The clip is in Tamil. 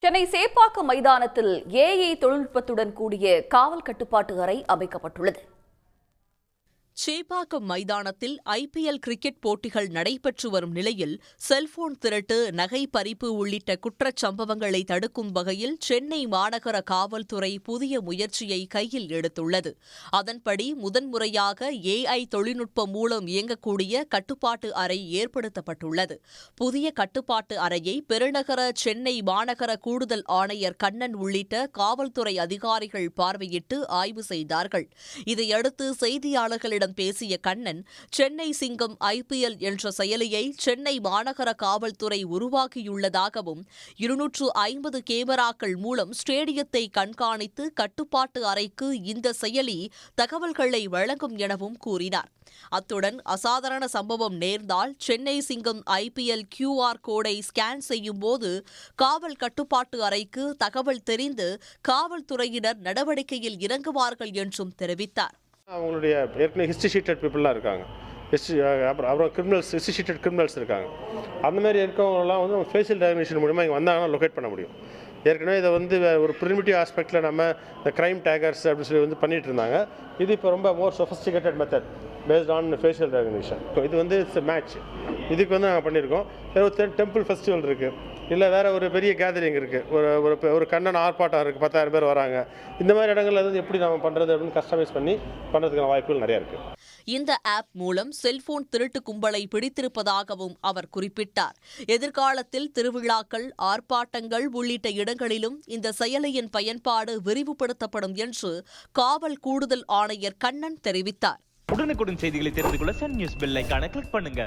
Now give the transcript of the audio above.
சென்னை சேப்பாக்கம் மைதானத்தில் ஏஐ தொழில்நுட்பத்துடன் கூடிய காவல் கட்டுப்பாட்டு அறை அமைக்கப்பட்டுள்ளது. சேப்பாக்கம் மைதானத்தில் IPL கிரிக்கெட் போட்டிகள் நடைபெற்று வரும் நிலையில் செல்போன் திருட்டு, நகை பறிப்பு உள்ளிட்ட குற்றச் சம்பவங்களை தடுக்கும் வகையில் சென்னை மாநகர காவல்துறை புதிய முயற்சியை கையில் எடுத்துள்ளது. அதன்படி முதன்முறையாக AI தொழில்நுட்பம் மூலம் இயங்கக்கூடிய கட்டுப்பாட்டு அறை ஏற்படுத்தப்பட்டுள்ளது. புதிய கட்டுப்பாட்டு அறையை பெருநகர சென்னை மாநகர கூடுதல் ஆணையர் கண்ணன் உள்ளிட்ட காவல்துறை அதிகாரிகள் பார்வையிட்டு ஆய்வு செய்தார்கள். இதையடுத்து செய்தியாளர்களிடம் பேசிய கண்ணன், சென்னை சிங்கம் IPL என்ற செயலியை சென்னை மாநகர காவல்துறை உருவாக்கியுள்ளதாகவும் 250 கேமராக்கள் மூலம் ஸ்டேடியத்தை கண்காணித்து கட்டுப்பாட்டு அறைக்கு இந்த செயலி தகவல்களை வழங்கும் எனவும் கூறினார். அத்துடன் அசாதாரண சம்பவம் நேர்ந்தால் சென்னை சிங்கம் IPL QR கோடை ஸ்கேன் செய்யும் போது காவல் கட்டுப்பாட்டு அறைக்கு தகவல் தெரிந்து காவல்துறையினர் நடவடிக்கையில் இறங்குவார்கள் என்றும் தெரிவித்தார். அவங்களுடைய ஏற்கனவே ஹிஸ்ட்ரி ஷீட்டட் பீப்புளாக இருக்காங்க, அப்புறம் கிரிமினல்ஸ், ஹிஸ்ட்ரி ஷீட்டட் கிரிமினல்ஸ் இருக்காங்க. அந்த மாதிரி இருக்கவங்கலாம் வந்து ஃபேஷியல் ரெகக்னிஷன் மூலமாக இங்கே வந்தாங்கன்னா லொக்கேட் பண்ண முடியும். ஏற்கனவே இதை வந்து ஒரு ப்ரிமிட்டிவ் ஆஸ்பெக்டில் நம்ம இந்த க்ரைம் டேகர்ஸ் அப்படின்னு சொல்லி வந்து பண்ணிகிட்டு இருந்தாங்க. இது இப்போ ரொம்ப more sophisticated method based on facial recognition. இது வந்து இட்ஸ் மேட்ச். இதுக்கு வந்து நாங்கள் பண்ணியிருக்கோம். ஒரு டெம்பிள் ஃபெஸ்டிவல் இருக்குது, இல்லை வேறு ஒரு பெரிய கேதரிங் இருக்குது, ஒரு கண்ணன் ஆர்ப்பாட்டம் இருக்குது, 10,000 பேர் வராங்க. இந்த மாதிரி இடங்கள்ல வந்து எப்படி நம்ம பண்ணுறது அப்படின்னு கஸ்டமைஸ் பண்ணி பண்ணுறதுக்கான வாய்ப்புகள் நிறையா இருக்குது. இந்த ஆப் மூலம் செல்போன் திருட்டு கும்பலை பிடித்திருப்பதாகவும் அவர் குறிப்பிட்டார். எதிர்காலத்தில் திருவிழாக்கள், ஆர்ப்பாட்டங்கள் உள்ளிட்ட இடங்களிலும் இந்த செயலியின் பயன்பாடு விரிவுபடுத்தப்படும் என்று காவல் கூடுதல் ஆணையர் கண்ணன் தெரிவித்தார். உடனுக்குடன் செய்திகளை தெரிந்து கொள்ள சன் நியூஸ் பெல் ஐகானை கிளிக் பண்ணுங்க.